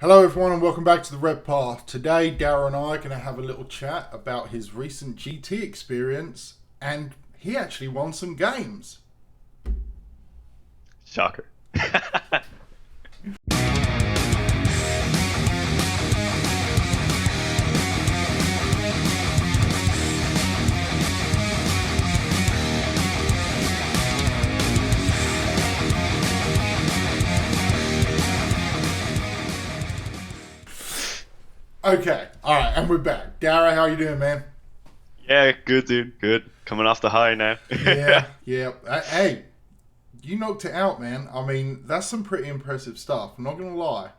Hello everyone and welcome back to the Red Path. Today Dara and I are going to have a little chat about his recent GT experience, and he actually won some games. Shocker. Okay, alright, and we're back. Dara, how you doing, man? Yeah, good dude, good. Coming off the high now. Yeah. Hey, you knocked it out, man. I mean, that's some pretty impressive stuff, I'm not going to lie.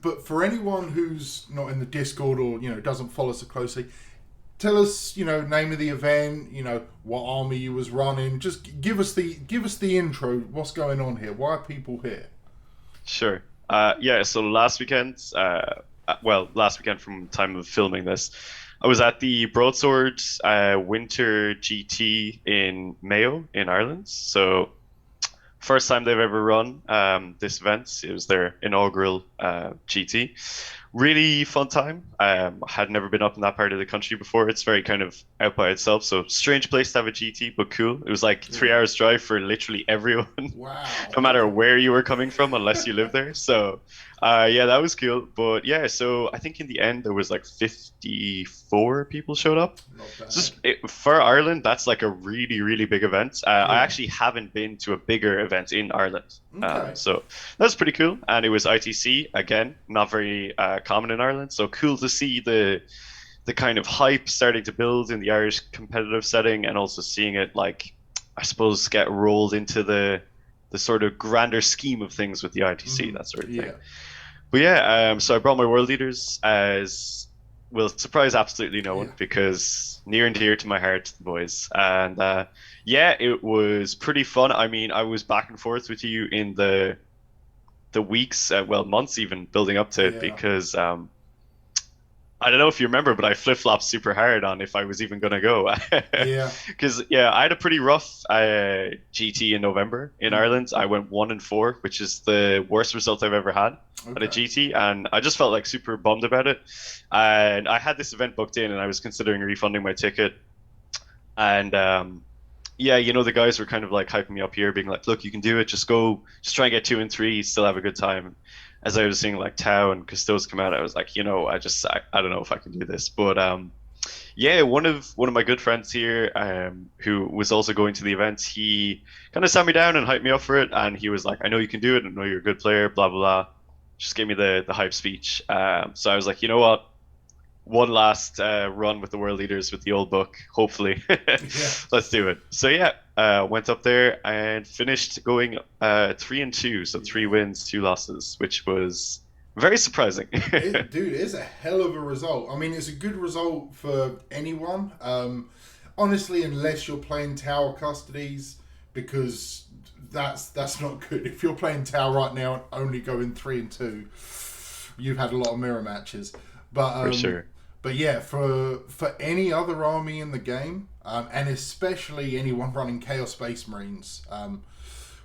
But for anyone who's not in the Discord or, doesn't follow so closely, tell us, name of the event, what army you was running. Just give us the intro. What's going on here? Why are people here? Sure. Yeah, so last weekend from time of filming this, I was at the Broadsword Winter GT in Mayo in Ireland. So first time they've ever run this event. It was their inaugural GT. Really fun time. Had never been up in that part of the country before. It's very kind of out by itself, so strange place to have a GT, but cool. It was like 3 hours drive for literally everyone, Wow. no matter where you were coming from, unless you live there. So, yeah, that was cool. But yeah, so I think in the end there was like 54 people showed up. Not bad. For Ireland, that's like a really, really big event. I Yeah. actually haven't been to a bigger event in Ireland. Okay. So that was pretty cool. And it was ITC, again, not very common in Ireland. So cool to see the kind of hype starting to build in the Irish competitive setting, and also seeing it, like, I suppose, get rolled into the sort of grander scheme of things with the ITC, that sort of thing. Yeah. But yeah, so I brought my world leaders, as will surprise absolutely no one, Yeah. because near and dear to my heart, the boys. And yeah, it was pretty fun. I mean, I was back and forth with you in the weeks, months even, building up to it, Yeah. because I don't know if you remember, but I flip-flopped super hard on if I was even gonna go. Yeah. Because yeah, I had a pretty rough GT in November in Ireland. I went 1-4, which is the worst result I've ever had at a Okay. GT, and I just felt like super bummed about it. And I had this event booked in, and I was considering refunding my ticket. And yeah, the guys were kind of like hyping me up here, being like, "Look, you can do it. Just go. Just try and get 2 and 3. Still have a good time." As I was seeing like Tau and Custodes come out, I was like, I don't know if I can do this. But yeah, one of my good friends here, who was also going to the event, he kind of sat me down and hyped me up for it, and he was like, "I know you can do it. I know you're a good player. Blah blah blah." Just gave me the hype speech. So I was like, you know what? One last run with the world leaders with the old book, hopefully. Yeah. Let's do it. So yeah, went up there and finished going 3-2, so 3 wins, 2 losses, which was very surprising. Dude, it's a hell of a result. I mean, it's a good result for anyone. Honestly, unless you're playing Tower Custodies, because that's not good. If you're playing Tower right now and only going 3-2, you've had a lot of mirror matches. But For sure. but yeah, for any other army in the game, and especially anyone running Chaos Space Marines,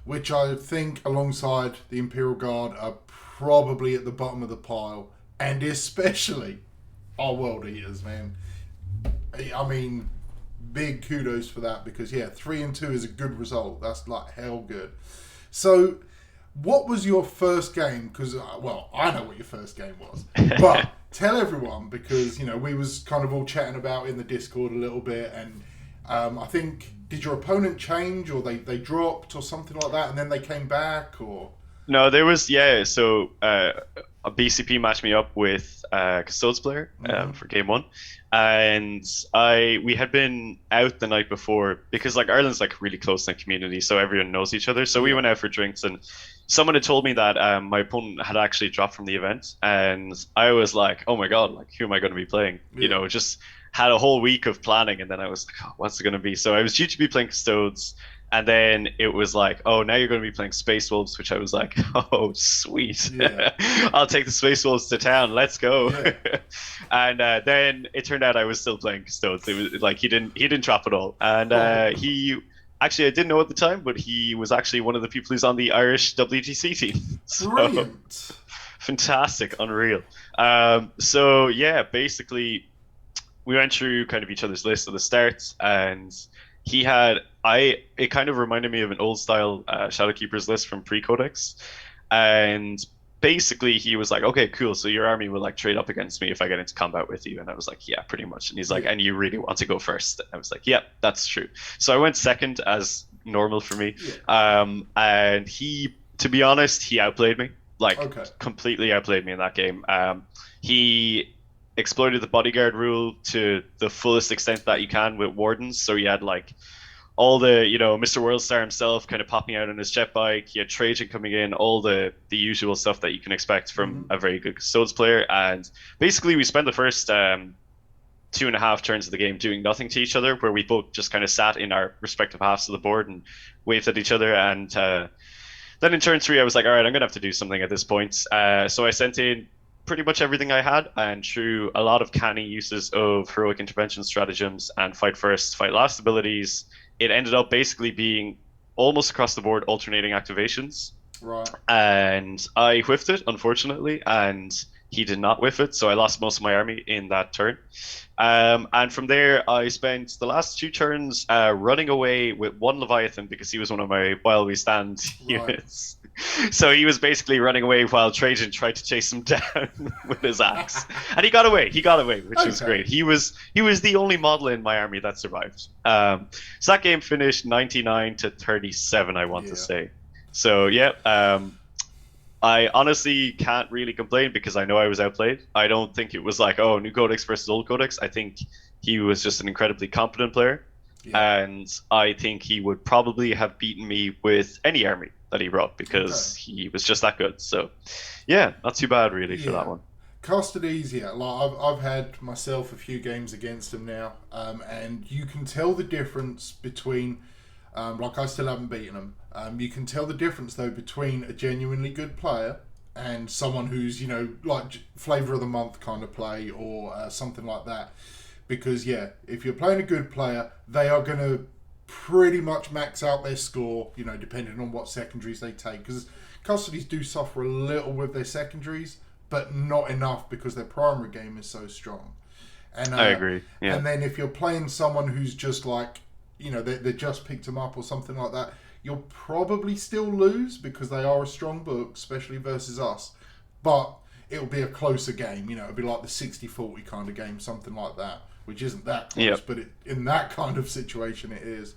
which I think alongside the Imperial Guard are probably at the bottom of the pile, and especially our World Eaters, man. I mean, big kudos for that, because yeah, 3-2 is a good result. That's like hell good. So, what was your first game? Because I know what your first game was, but tell everyone, because we was kind of all chatting about in the Discord a little bit, and I think, did your opponent change, or they dropped or something like that, and then they came back, or? No, there was, yeah. So a BCP matched me up with Custodes player for game one, and we had been out the night before, because like Ireland's like really close knit community, so everyone knows each other. So we went out for drinks, and someone had told me that my opponent had actually dropped from the event, and I was like, oh my god, like, who am I going to be playing? Yeah. Just had a whole week of planning, and then I was like, oh, what's it going to be? So I was due to be playing Custodes. And then it was like, oh, now you're going to be playing Space Wolves, which I was like, oh, sweet. Yeah. I'll take the Space Wolves to town. Let's go. Yeah. And then it turned out I was still playing Custodes. It was like he didn't drop at all. And he actually, I didn't know at the time, but he was actually one of the people who's on the Irish WTC team. So Brilliant. Fantastic, unreal. So yeah, basically we went through kind of each other's list at the start, and he had I. It kind of reminded me of an old style Shadowkeeper's list from pre-Codex, and basically he was like, "Okay, cool. So your army will like trade up against me if I get into combat with you." And I was like, "Yeah, pretty much." And he's like, Yeah. "And you really want to go first?" And I was like, "Yeah, that's true." So I went second as normal for me, Yeah. and he, to be honest, he outplayed me. Like Okay. completely outplayed me in that game. He exploited the bodyguard rule to the fullest extent that you can with wardens. So he had like all the, Mr. Worldstar himself kind of popping out on his jet bike. He had Trajan coming in, all the usual stuff that you can expect from a very good Custodes player. And basically, we spent the first 2.5 turns of the game doing nothing to each other, where we both just kind of sat in our respective halves of the board and waved at each other. And then in turn 3, I was like, all right, I'm going to have to do something at this point. So I sent in pretty much everything I had, and through a lot of canny uses of heroic intervention stratagems and fight first, fight last abilities, it ended up basically being almost across the board alternating activations. Right. And I whiffed it, unfortunately, and he did not whiff it, so I lost most of my army in that turn. And from there, I spent the last 2 turns running away with 1 Leviathan because he was one of my While We Stand units. So he was basically running away while Trajan tried to chase him down with his axe, and he got away. Which was great. He was the only model in my army that survived. So that game finished 99-37, I want to say. So yeah, I honestly can't really complain because I know I was outplayed. I don't think it was like, oh, new Codex versus old Codex. I think he was just an incredibly competent player, and I think he would probably have beaten me with any army that he brought because he was just that good. So yeah, not too bad really for that one. Custodies, like I've had myself a few games against him now, and you can tell the difference between, like I still haven't beaten him. You can tell the difference though between a genuinely good player and someone who's like flavor of the month kind of play or something like that. Because if you're playing a good player, they are going to pretty much max out their score, depending on what secondaries they take. Because custodies do suffer a little with their secondaries, but not enough because their primary game is so strong. And I agree. Yeah. And then if you're playing someone who's just like, they just picked them up or something like that, you'll probably still lose because they are a strong book, especially versus us. But it'll be a closer game. It'll be like the 60-40 kind of game, something like that, which isn't that close, but in that kind of situation it is.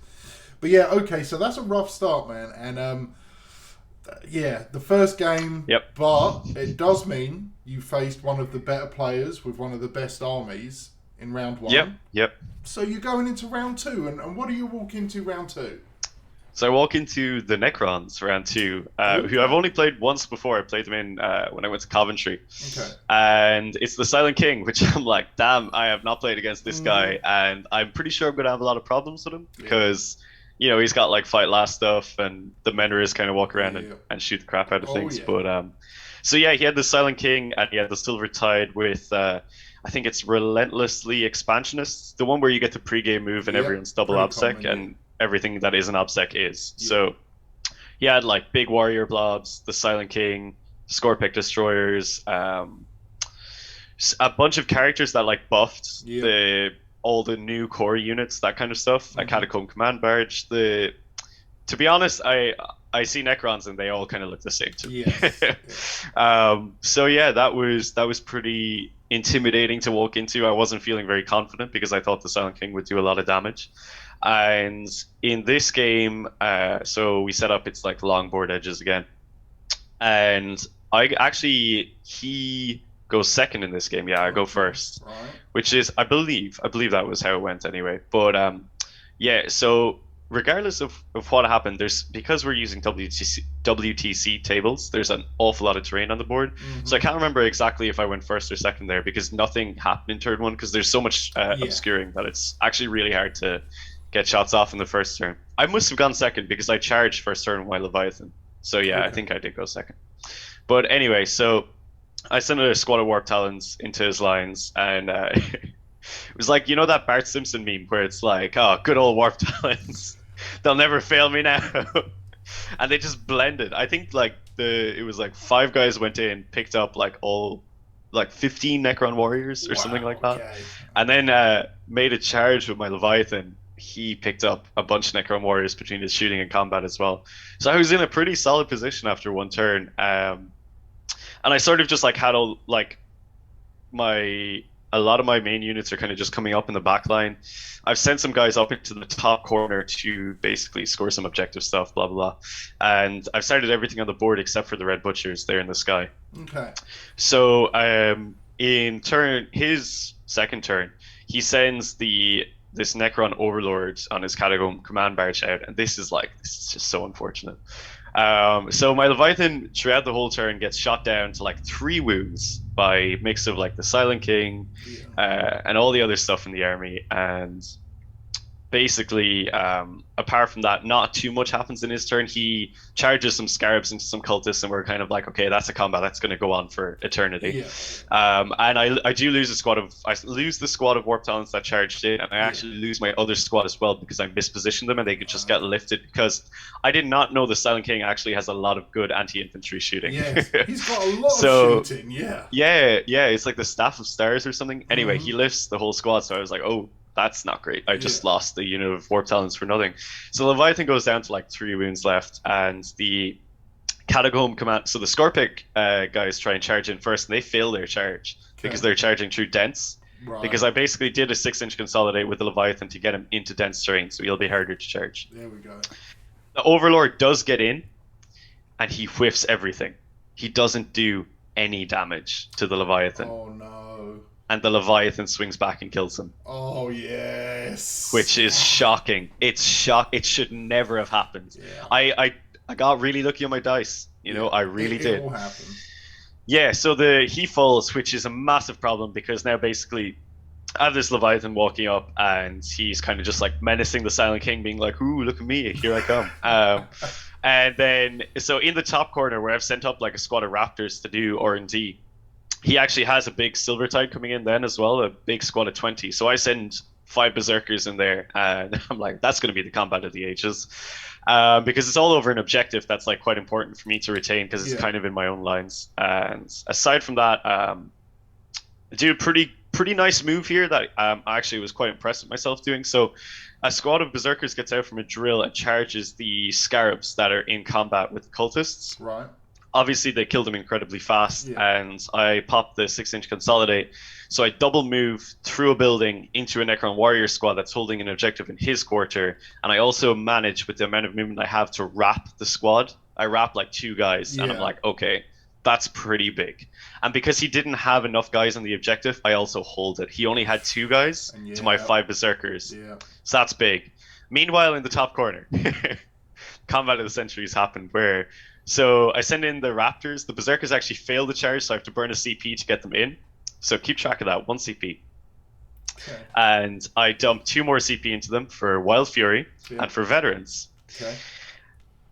But okay, so that's a rough start, man. And the first game, but it does mean you faced one of the better players with one of the best armies in round 1. Yep. So you're going into round 2, and what do you walk into round 2? So I walk into the Necrons round 2, who I've only played once before. I played them in when I went to Coventry. Okay. And it's the Silent King, which I'm like, damn, I have not played against this guy. And I'm pretty sure I'm going to have a lot of problems with him because, he's got like fight last stuff and the Menorists kind of walk around and shoot the crap out of things. But so he had the Silent King and he had the Silver Tide with, I think it's Relentlessly Expansionists, the one where you get the pregame move and everyone's double obsec and everything that is an obsec is. So he had like big warrior blobs, the Silent King, Scorpic Destroyers, a bunch of characters that like buffed all the new core units, that kind of stuff. A Catacomb Command Barge. To be honest, I see Necrons and they all kind of look the same to me. So that was pretty intimidating to walk into. I wasn't feeling very confident because I thought the Silent King would do a lot of damage. And in this game, so we set up, it's like long board edges again. And he goes second in this game. I go first, which is, I believe that was how it went anyway. But so regardless of what happened, because we're using WTC tables, there's an awful lot of terrain on the board. So I can't remember exactly if I went first or second there because nothing happened in turn 1 because there's so much obscuring that it's actually really hard to get shots off in the first turn. I must have gone second because I charged first turn while Leviathan. So I think I did go second. But anyway, so I sent a squad of Warp Talons into his lines, and it was like, that Bart Simpson meme where it's like, oh, good old Warp Talons. They'll never fail me now. And they just blended. I think like it was like 5 guys went in, picked up like all like 15 Necron warriors or something Wow. like that, Okay. and then made a charge with my Leviathan. He picked up a bunch of Necron warriors between his shooting and combat as well. So I was in a pretty solid position after one turn. And I sort of just like had all like my a lot of my main units are kind of just coming up in the back line. I've sent some guys up into the top corner to basically score some objective stuff, blah blah blah. And I've started everything on the board except for the red butchers there in the sky. Okay. So in turn his second turn, he sends the this Necron Overlord on his Catacomb command barge out, and this is just so unfortunate. So my Leviathan throughout the whole turn gets shot down to like 3 wounds by a mix of like the Silent King, and all the other stuff in the army, and basically, apart from that, not too much happens in his turn. He charges some scarabs into some cultists, and we're kind of like, okay, that's a combat that's going to go on for eternity. And I do lose I lose the squad of warp talents that charged in, and I actually lose my other squad as well because I mispositioned them and they could just get lifted because I did not know the Silent King actually has a lot of good anti-infantry shooting. Yes, he's got a lot of shooting. Yeah, it's like the Staff of Stars or something. Anyway, he lifts the whole squad, so I was like, oh, that's not great. I just lost the unit of warp talents for nothing. So Leviathan goes down to like 3 wounds left, and the Catacomb command. So the Scorpic guys try and charge in first, and they fail their charge because they're charging through dense. Right. Because I basically did a 6-inch consolidate with the Leviathan to get him into dense terrain, so he'll be harder to charge. There we go. The Overlord does get in, and he whiffs everything. He doesn't do any damage to the Leviathan. Oh no. And the Leviathan swings back and kills him. Oh yes. Which is shocking. It should never have happened. Yeah. I got really lucky on my dice. I really did. It all happened. Yeah, so he falls, which is a massive problem because now basically I have this Leviathan walking up and he's kind of just like menacing the Silent King, being like, ooh, look at me, here I come. And then, so in the top corner where I've sent up like a squad of Raptors to do R&D, he actually has a big Silvertide coming in then as well, a big squad of 20. So I send 5 Berzerkers in there, and I'm like, that's going to be the combat of the ages. Because it's all over an objective that's like quite important for me to retain because it's kind of in my own lines. And aside from that, I do a pretty nice move here that I actually was quite impressed with myself doing. So a squad of Berzerkers gets out from a drill and charges the Scarabs that are in combat with the cultists. Right. Obviously, they killed him incredibly fast, and I popped the 6-inch consolidate. So I double move through a building into a Necron warrior squad that's holding an objective in his quarter, and I also manage, with the amount of movement I have, to wrap the squad. I wrap like 2 guys, and I'm like, okay, that's pretty big. And because he didn't have enough guys on the objective, I also hold it. He only had 2 guys to my 5 Berzerkers, so that's big. Meanwhile, in the top corner, combat of the centuries happened where. So I send in the Raptors. The Berzerkers actually fail the charge, so I have to burn a CP to get them in. So keep track of that, 1 CP. Okay. And I dump 2 more CP into them for Wild Fury and for Veterans. Okay.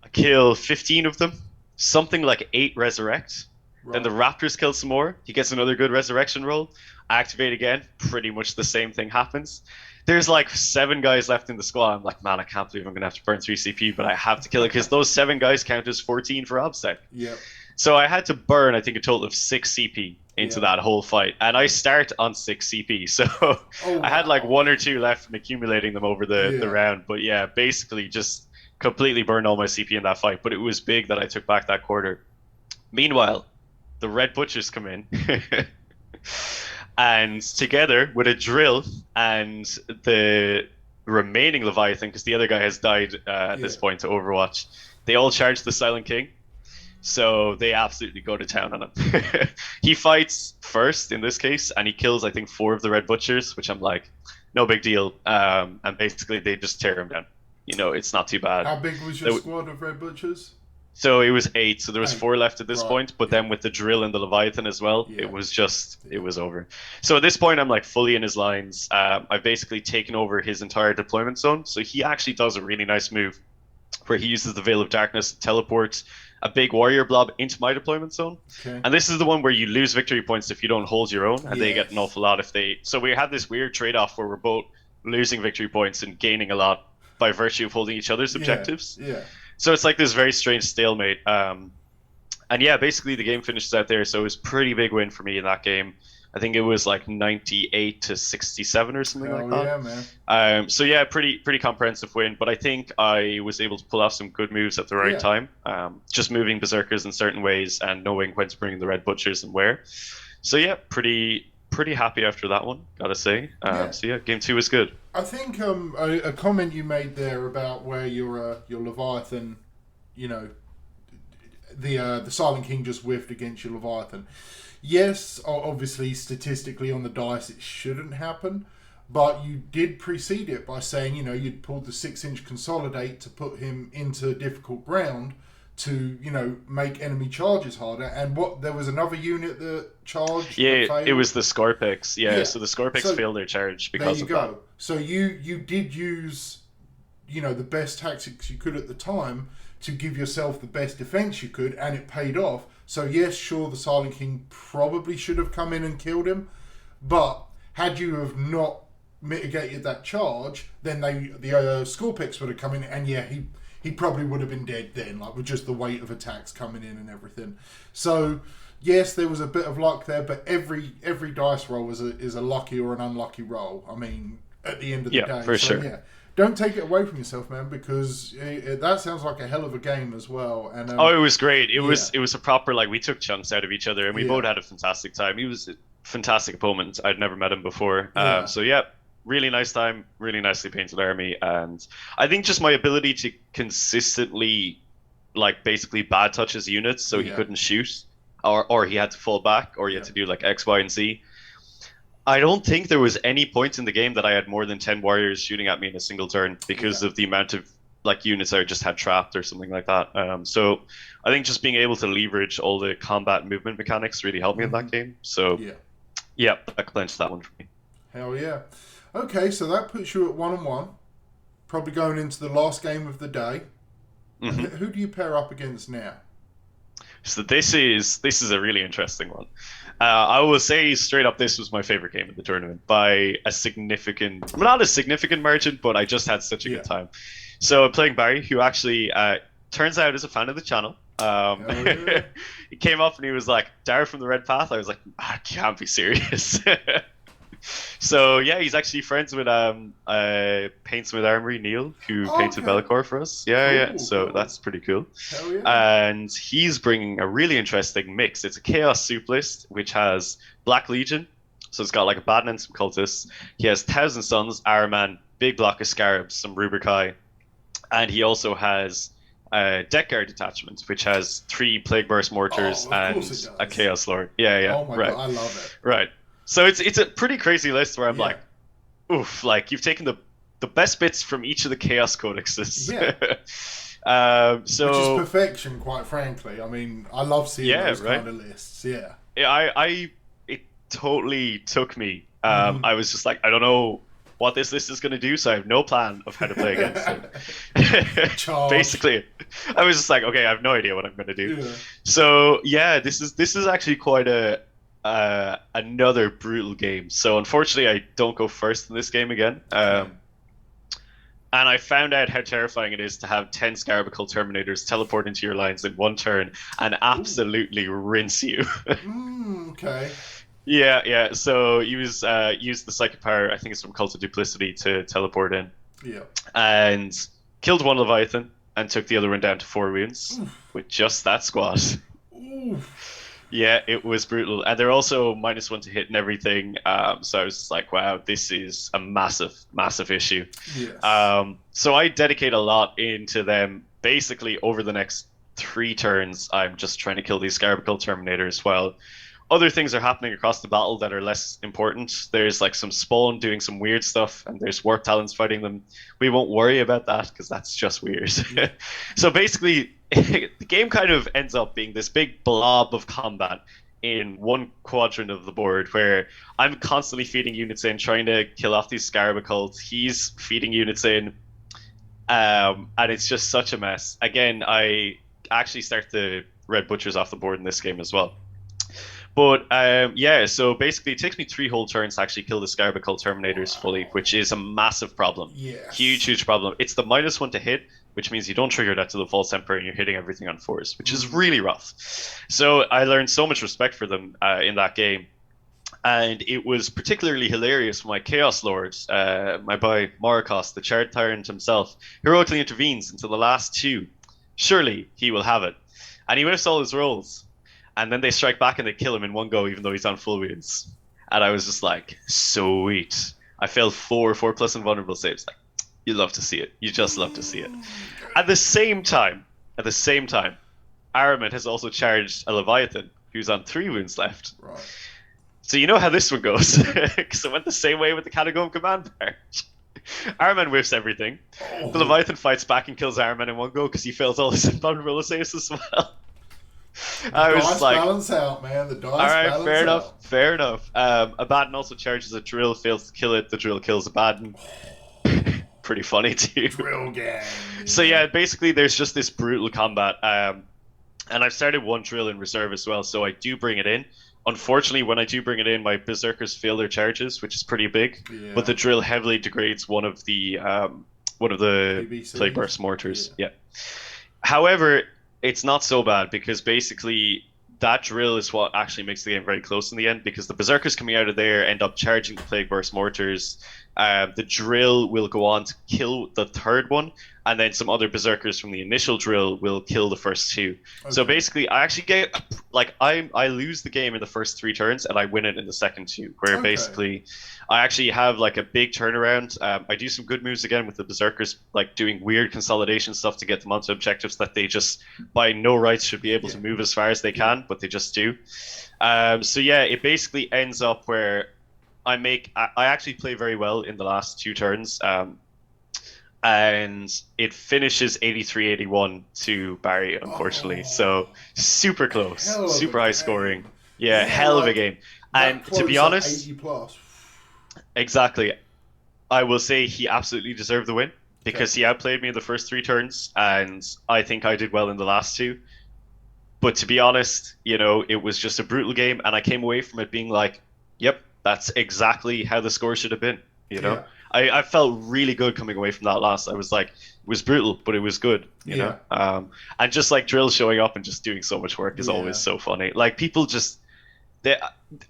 I kill 15 of them, something like 8 resurrect. Right. Then the Raptors kill some more. He gets another good resurrection roll. I activate again. Pretty much the same thing happens. There's like 7 guys left in the squad. I'm like, man, I can't believe I'm going to have to burn 3 CP, but I have to kill it because those 7 guys count as 14 for OBSEC. Yep. So I had to burn, I think, a total of 6 CP into that whole fight. And I start on 6 CP. So I had like 1 or 2 left from accumulating them over the round. But yeah, basically just completely burned all my CP in that fight. But it was big that I took back that quarter. Meanwhile, the Red Butchers come in. And together with a drill and the remaining Leviathan, because the other guy has died at this point to Overwatch, they all charge the Silent King. So they absolutely go to town on him. He fights first in this case, and he kills, I think, 4 of the Red Butchers, which I'm like, no big deal. And basically they just tear him down. It's not too bad. How big was your squad of Red Butchers? So it was 8, so there was 4 left at this point, but then with the drill and the Leviathan as well, it was over. So at this point, I'm like fully in his lines. I've basically taken over his entire deployment zone, so he actually does a really nice move where he uses the Veil of Darkness to teleport a big warrior blob into my deployment zone. Okay. And this is the one where you lose victory points if you don't hold your own, and they get an awful lot if they... So we have this weird trade-off where we're both losing victory points and gaining a lot by virtue of holding each other's objectives. Yeah. So it's like this very strange stalemate. And yeah, basically the game finishes out there. So it was pretty big win for me in that game. I think it was like 98 to 67 or something like Hell that. yeah, man. So yeah, pretty comprehensive win. But I think I was able to pull off some good moves at the right Yeah. time. Just moving Berserkers in certain ways and knowing when to bring the Red Butchers and where. So yeah, pretty happy after that one, gotta say. Yeah. So yeah, game two was good. I think a comment you made there about where your Leviathan, you know, the Silent King just whiffed against your Leviathan. Yes, obviously statistically on the dice it shouldn't happen, but you did precede it by saying, you know, you'd pulled the 6-inch consolidate to put him into difficult ground to, you know, make enemy charges harder. And what, there was another unit that charged? Yeah, that it was the Scorpix. Yeah, so the Scorpix So, failed their charge there because you of go. that. So you did use, you know, the best tactics you could at the time to give yourself the best defense you could, and it paid off. So yes, sure, the Silent King probably should have come in and killed him, but had you have not mitigated that charge, then the Scorpix would have come in, and yeah, he probably would have been dead then, like with just the weight of attacks coming in and everything. So yes, there was a bit of luck there, but every dice roll is a lucky or an unlucky roll. I mean, at the end of the day, Yeah, for sure. Yeah, don't take it away from yourself, man, because that sounds like a hell of a game as well. And Oh, it was great. It yeah. was a proper, like, we took chunks out of each other and we Yeah. both had a fantastic time. He was a fantastic opponent. I'd never met him before. Yeah. So yeah, really nice time, really nicely painted army, and I think just my ability to consistently, like, basically bad touch his units so he Yeah. couldn't shoot, or he had to fall back, or he had Yeah. to do like X, Y, and Z. I don't think there was any point in the game that I had more than 10 warriors shooting at me in a single turn because Yeah. of the amount of like units I just had trapped or something like that. So I think just being able to leverage all the combat movement mechanics really helped me in that game. So Yeah. yeah, that clenched that one for me. Hell yeah. Okay, so that puts you at 1-1. Probably going into the last game of the day. Mhm. Who do you pair up against now? So this is a really interesting one. I will say straight up, this was my favorite game of the tournament by a significant, not a significant margin, but I just had such a Yeah. good time. So I'm playing Barry, who actually turns out is a fan of the channel. Yeah. He came up and he was like, "Dara from the Red Path." I was like, "I can't be serious." So yeah, he's actually friends with Paintsmith Armory Neil, who painted okay. Bellicor for us. Yeah. Cool, So cool. that's pretty cool. Hell yeah. And he's bringing a really interesting mix. It's a Chaos Soup list, which has Black Legion. So it's got like a Baden and some cultists. He has Thousand Suns, Araman, big block of Scarabs, some Rubrikai. And he also has Deck Guard detachment, which has 3 Plague Burst Mortars Of and course it a does. Chaos Lord. Yeah, Oh my right. god, I love it. Right. So it's a pretty crazy list where I'm Yeah. like, oof, like you've taken the best bits from each of the Chaos Codexes. Yeah. So Which is perfection, quite frankly. I mean, I love seeing Yeah, those right. kind of lists. Yeah. it totally took me. Mhm. I was just like, I don't know what this list is going to do, so I have no plan of how to play against it. Charge. Basically, I was just like, okay, I have no idea what I'm going to do. Yeah. So yeah, this is actually quite another brutal game. So unfortunately, I don't go first in this game again. And I found out how terrifying it is to have 10 Scarabacul Terminators teleport into your lines in one turn and absolutely rinse you. Okay. Yeah. So use the Psychic Power, I think it's from Cult of Duplicity, to teleport in. Yeah. And killed one Leviathan and took the other one down to 4 wounds with just that squad. Oof. Yeah, it was brutal. And they're also -1 to hit and everything. So I was just like, wow, this is a massive issue. Yes. So I dedicate a lot into them. Basically, over the next 3 turns, I'm just trying to kill these Scarabacul Terminators while other things are happening across the battle that are less important. There's like some spawn doing some weird stuff, and there's Warp Talons fighting them. We won't worry about that because that's just weird. So basically, the game kind of ends up being this big blob of combat in one quadrant of the board where I'm constantly feeding units in, trying to kill off these Scarabacults. He's feeding units in, and it's just such a mess. Again, I actually start the Red Butchers off the board in this game as well. But yeah, so basically it takes me 3 whole turns to actually kill the Scarabacle Terminators fully, which is a massive problem. Yes. Huge problem. It's the -1 to hit which means you don't trigger that to the False Emperor and you're hitting everything on 4s, which is really rough. So I learned so much respect for them in that game. And it was particularly hilarious when my Chaos Lord, my boy Morikos, the Chard Tyrant himself, heroically intervenes until the last 2. Surely he will have it. And he whiffs all his rolls. And then they strike back and they kill him in one go, even though he's on full wounds. And I was just like, sweet. I failed 4+ invulnerable saves. Like, you love to see it. You just love to see it. At the same time, Aramet has also charged a Leviathan who's on 3 wounds left. Right. So you know how this one goes. Because it went the same way with the Catacomb Command Barge. Aramet whiffs everything. The Leviathan fights back and kills Aramet in one go because he fails all his invulnerable saves as well. I was dice like, balance out, man. The dice all right, balance fair out. fair enough. Abaddon also charges a drill, fails to kill it. The drill kills Abaddon. Pretty funny too. Drill gang. So yeah, basically there's just this brutal combat. And I've started one drill in reserve as well, so I do bring it in. Unfortunately, when I do bring it in, my Berzerkers fail their charges, which is pretty big. Yeah. But the drill heavily degrades one of the Plague Burst mortars. Yeah. However, it's not so bad because basically that drill is what actually makes the game very close in the end, because the Berzerkers coming out of there end up charging the Plague Burst mortars. The drill will go on to kill the third one, and then some other Berzerkers from the initial drill will kill the first 2. Okay. So basically, I actually get I lose the game in the first 3 turns, and I win it in the second 2. Where basically, I actually have like a big turnaround. I do some good moves again with the Berzerkers, like doing weird consolidation stuff to get them onto objectives that they just by no rights should be able to move as far as they can, but they just do. So yeah, it basically ends up where I actually play very well in the last 2 turns, and it finishes 83-81 to Barry, unfortunately. So super close, super high scoring. Yeah, hell of a game. And to be honest, 80+. Exactly, I will say he absolutely deserved the win because he outplayed me in the first 3 turns, and I think I did well in the last 2. But to be honest, it was just a brutal game, and I came away from it being like, yep, that's exactly how the score should have been. I felt really good coming away from that loss. I was like, it was brutal, but it was good. You know, and just like Drill showing up and just doing so much work is always so funny. Like people just,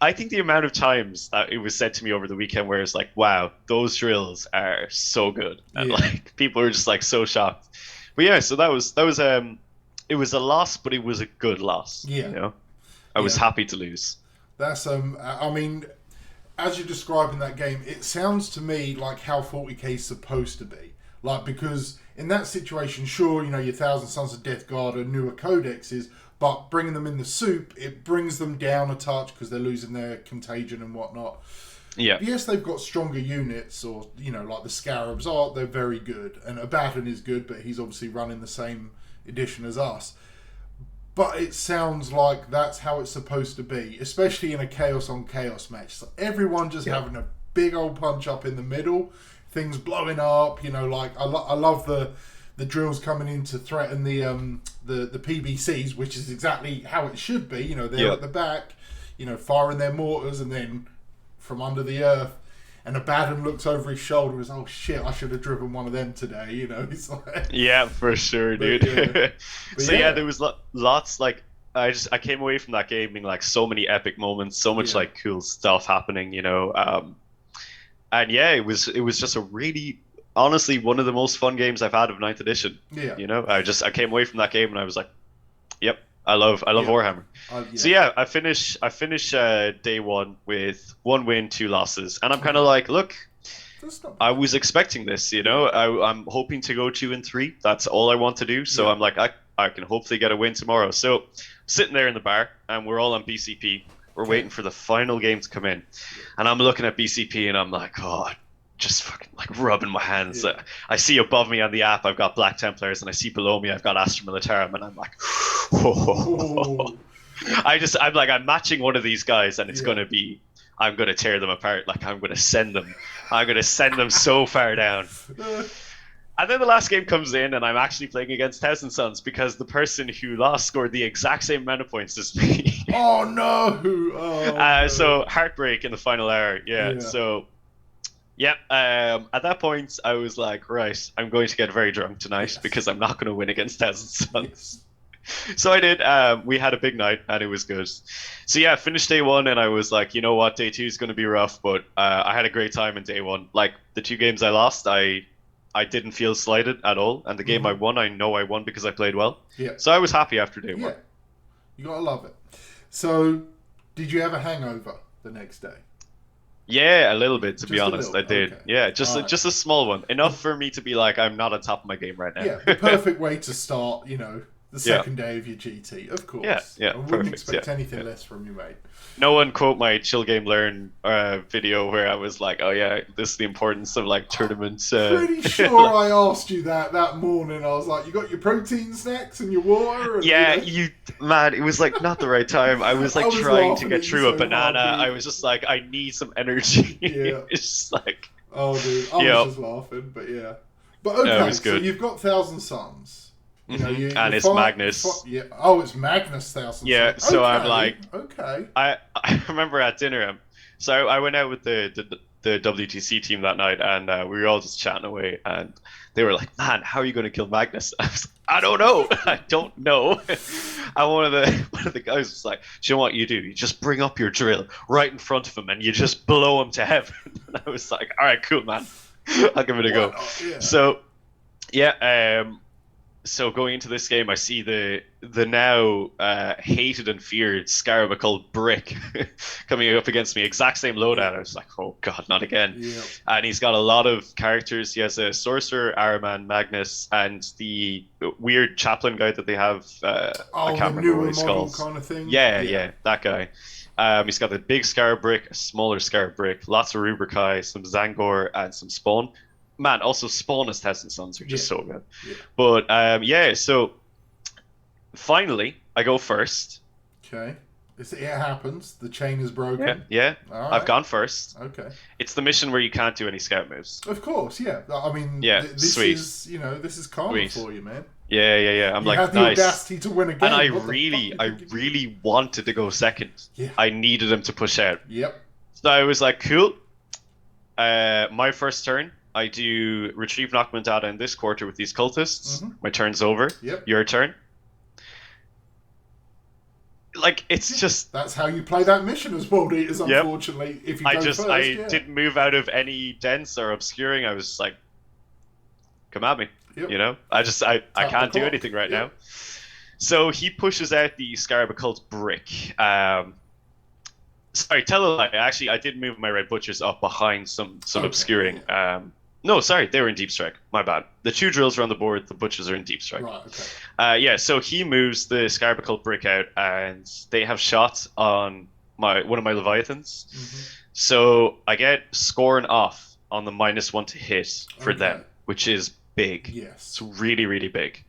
I think the amount of times that it was said to me over the weekend where it's like, wow, those drills are so good, and like people were just like so shocked. But yeah, so that was it was a loss, but it was a good loss. I was happy to lose. That's I mean, as you're describing that game, it sounds to me like how 40k is supposed to be. Like, because in that situation, sure, your Thousand Sons of Death Guard are newer codexes, but bringing them in the soup, it brings them down a touch because they're losing their contagion and whatnot. Yeah. Yes, they've got stronger units, or like the Scarabs are. They're very good, and Abaddon is good, but he's obviously running the same edition as us. But it sounds like that's how it's supposed to be, especially in a chaos on chaos match. So everyone just having a big old punch up in the middle, things blowing up. Like I love the drills coming in to threaten the PBCs, which is exactly how it should be. They're at the back, firing their mortars, and then from under the earth. And Abaddon looks over his shoulder and says, oh shit, I should have driven one of them today. It's like... Yeah, for sure, dude. So there was lots, like, I came away from that game being like so many epic moments, so much like cool stuff happening, and it was just a really, honestly, one of the most fun games I've had of 9th edition. I came away from that game and I was like, yep, I love Warhammer. So I finish day 1 with 1 win, 2 losses, and I'm kind of like, look, I was expecting this. I'm hoping to go 2 and 3. That's all I want to do. So I'm like, I can hopefully get a win tomorrow. So sitting there in the bar, and we're all on BCP. We're waiting for the final game to come in, and I'm looking at BCP, and I'm like, oh, just fucking like rubbing my hands. I see above me on the app I've got Black Templars, and I see below me I've got Astra Militarum, and I'm like, whoa. I'm matching one of these guys, and it's gonna be, I'm gonna tear them apart. Like I'm gonna send them so far down. And then the last game comes in, and I'm actually playing against Thousand Sons because the person who lost scored the exact same amount of points as me. Oh no! So heartbreak in the final hour. So Yep. At that point, I was like, right, I'm going to get very drunk tonight Yes. because I'm not going to win against Thousand Suns. Yes. So I did. We had a big night and it was good. So yeah, finished day one and I was like, you know what, day two is going to be rough, but I had a great time in day one. Like the two games I lost, I didn't feel slighted at all, and the game I won, I know I won because I played well. Yeah. So I was happy after day Yeah. one. You gotta love it. So, did you have a hangover the next day? Yeah, a little bit to be Just a honest, little I bit. did. Okay. Yeah, just All right. just a small one, enough for me to be like, I'm not on top of my game right now. Yeah, the perfect way to start, the Yeah. second day of your GT, of course. Yeah, I wouldn't perfect, expect yeah, anything yeah. less from you, mate. No one quote my chill game learn video where I was like, oh yeah, this is the importance of like tournaments. Pretty sure I asked you that morning. I was like, you got your protein snacks and your water? And, Yeah, man, it was like not the right time. I was like I was trying to laughing get at you through a so banana. hard, dude. I was just like, I need some energy. Yeah. It's just like, Oh, dude, I Yeah. was just laughing, but yeah. But it okay, was so good. you've got Thousand Suns. And you're it's Magnus. yeah. Oh, it's Magnus Thousand Yeah, Suns. so Okay, I'm like, okay. I remember at dinner, so I went out with the WTC team that night, and we were all just chatting away, and they were like, "Man, how are you going to kill Magnus?" I was like, "I don't know, I don't know." And one of the guys was like, "Do you know what you do? You just bring up your drill right in front of him, and you just blow him to heaven." And I was like, "All right, cool, man, I'll give it a go." Why not? Yeah. So yeah, so going into this game, I see the now hated and feared Scarab called Brick coming up against me. Exact same loadout. I was like, oh god, not again. Yeah. And he's got a lot of characters. He has a sorcerer, Araman, Magnus, and the weird chaplain guy that they have. I Oh, can't the remember newer what he's model called. kind of thing. Yeah, that guy. He's got the big Scarab Brick, a smaller Scarab Brick, lots of Rubrikai, some Zangor, and some Spawn. Man, also Spawn as Thousand Suns are just so good. Yeah. But yeah, so finally I go first. Okay. It happens. The chain is broken. Yeah. All right. I've gone first. Okay. It's the mission where you can't do any scout moves. Of course, yeah. I mean, Yeah, this sweet. is this is karma Sweet. for you, man. Yeah. I'm You like, have the nice. audacity to win again. And I What the fuck did you do? really wanted to go second. Yeah. I needed him to push out. Yep. So I was like, cool. My first turn, I do retrieve Knockman data in this quarter with these cultists. Mhm. My turn's over. Yep. Your turn. Like, it's just... That's how you play that mission as World Eaters, unfortunately. If you go first, yeah. didn't move out of any dense or obscuring. I was just like, come at me. Yep. You know? I can't do clock. anything right Yep. now. So he pushes out the Scarab Occult Brick. Sorry, tell a lie. Actually, I did move my Red Butchers up behind some Okay, obscuring. No, sorry, they were in Deep Strike. My bad. The two drills are on the board. The Butchers are in Deep Strike. Right, okay. Yeah, so he moves the Scarab Occult Brick out, and they have shots on one of my Leviathans. Mhm. So I get Khorne off on the -1 to hit for Okay. them, which is big. Yes. It's really, really big.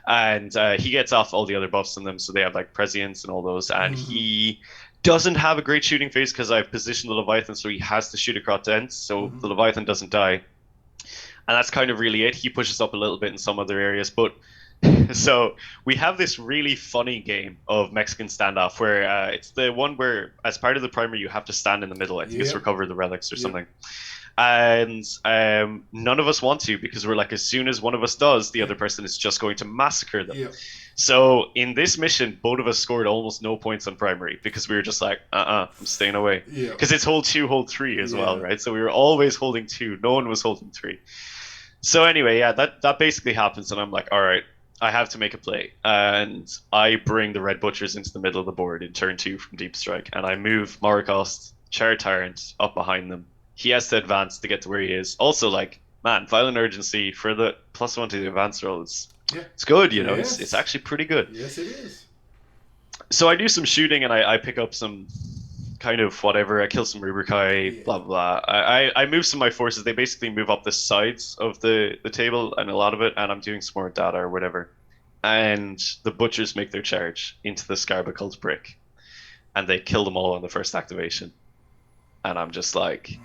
And he gets off all the other buffs on them, so they have like Prescience and all those. And Mhm. he doesn't have a great shooting phase because I've positioned the Leviathan, so he has to shoot across ends, so Mhm. the Leviathan doesn't die. And that's kind of really it. He pushes up a little bit in some other areas, but so we have this really funny game of Mexican standoff where it's the one where, as part of the primer, you have to stand in the middle. I think it's Yep. recover the relics or Yep. something. And none of us want to because we're like, as soon as one of us does, the other person is just going to massacre them. Yep. So in this mission, both of us scored almost no points on primary because we were just like, I'm staying away. Yeah. Because it's hold 2, hold 3 as well, Yeah. right? So we were always holding 2. No one was holding 3. So anyway, yeah, that basically happens, and I'm like, all right, I have to make a play. And I bring the Red Butchers into the middle of the board in turn 2 from Deep Strike, and I move Morokost, Char Tyrant up behind them. He has to advance to get to where he is. Also, like, man, Violent Urgency for the +1 to the advance roll is it's good, you know. Yes. It's actually pretty good. Yes, it is. So I do some shooting, and I pick up some kind of whatever. I kill some Rubrikai, Yeah. blah blah. I move some of my forces. They basically move up the sides of the table and a lot of it, and I'm doing some more data or whatever. And the Butchers make their charge into the Scarab Occult Brick, and they kill them all on the first activation. And I'm just like,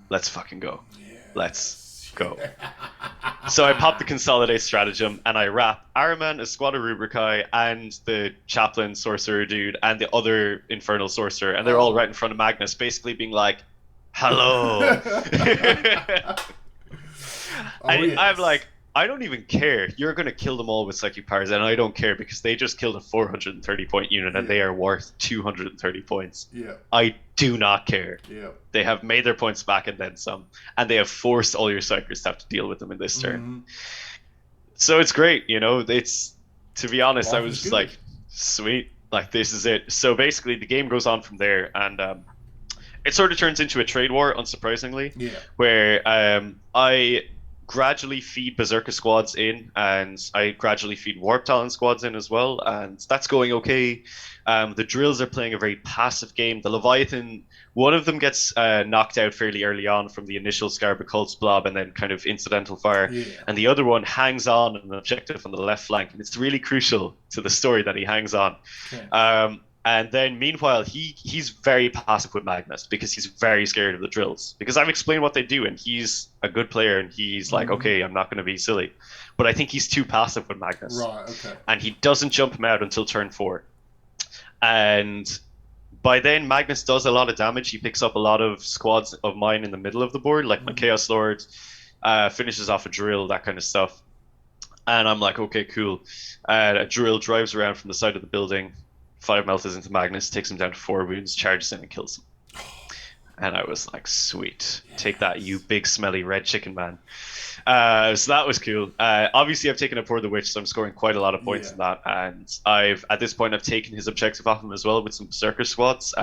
let's fucking go. Let's go. So I pop the Consolidate Stratagem, and I wrap Araman, a squad of Rubrikai, and the Chaplain Sorcerer dude, and the other Infernal Sorcerer, and they're all right in front of Magnus, basically being like, hello. Oh I'm yes. like, I don't even care. You're gonna kill them all with psychic powers, and I don't care because they just killed a 430 point unit and Yeah. they are worth 230 points. Yeah. I do not care. Yeah. They have made their points back and then some, and they have forced all your psychers to have to deal with them in this turn. Mm-hmm. So it's great, It's, to be honest, I Life was is just good. like, sweet, like this is it. So basically, the game goes on from there, and it sort of turns into a trade war, unsurprisingly, Yeah. where I gradually feed Berserker squads in, and I gradually feed Warp Talon squads in as well, and that's going okay. The drills are playing a very passive game. The Leviathan, one of them gets knocked out fairly early on from the initial Scarab Cults blob and then kind of incidental fire, Yeah. and the other one hangs on an objective on the left flank, and it's really crucial to the story that he hangs on. Okay. And then meanwhile, he's very passive with Magnus because he's very scared of the drills. Because I've explained what they do, and he's a good player, and he's like, okay, I'm not going to be silly. But I think he's too passive with Magnus. Right. Okay. And he doesn't jump him out until turn 4. And by then, Magnus does a lot of damage. He picks up a lot of squads of mine in the middle of the board, like my Chaos Lord, finishes off a drill, that kind of stuff. And I'm like, okay, cool. A drill drives around from the side of the building, 5 meltas into Magnus, takes him down to 4 wounds, charges in and kills him. And I was like, sweet. Yes. Take that, you big smelly red chicken man. So that was cool. Obviously, I've taken a Pour the Witch, so I'm scoring quite a lot of points in that. And at this point, I've taken his objective off him as well with some Berserker squads.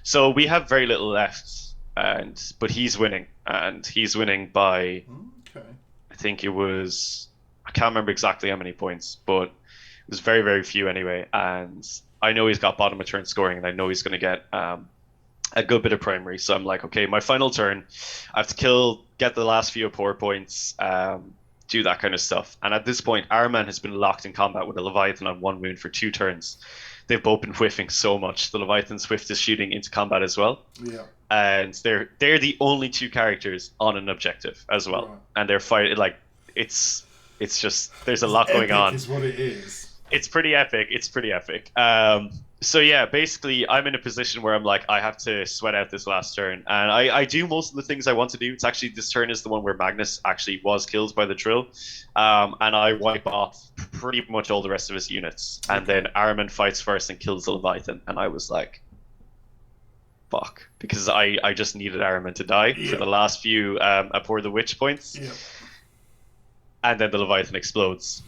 So we have very little left, but he's winning. And he's winning by, I think it was, I can't remember exactly how many points, but it was very, very few anyway. And I know he's got bottom of turn scoring, and I know he's going to get a good bit of primary. So I'm like, okay, my final turn, I have to get the last few Pour points, do that kind of stuff. And at this point, Araman has been locked in combat with a Leviathan on 1 wound for 2 turns. They've both been whiffing so much. The Leviathan's whiff is shooting into combat as well. Yeah. And they're the only 2 characters on an objective as well. Right. And they're fighting, like, it's just, there's a lot going on. Is what it is. It's pretty epic. So yeah, basically, I'm in a position where I'm like, I have to sweat out this last turn, and I do most of the things I want to do. It's actually, this turn is the one where Magnus actually was killed by the drill, and I wipe off pretty much all the rest of his units, and then Araman fights first and kills the Leviathan, and I was like, fuck, because I just needed Araman to die for the last few Pour the Witch points, and then the Leviathan explodes.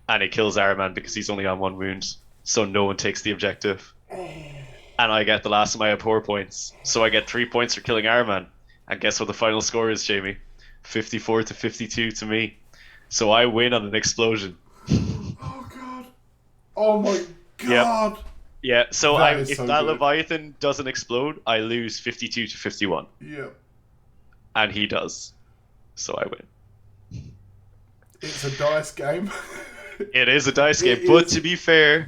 And it kills Araman because he's only on 1 wound, so no one takes the objective. And I get the last of my Pour points, so I get 3 points for killing Araman. And guess what the final score is, Jamie? 54 to 52 to me. So I win on an explosion. Oh god! Oh my god! Yep. Yeah. So if that Leviathan doesn't explode, I lose 52 to 51. Yeah. And he does, so I win. It's a dice game. It is a dice game, but to be fair,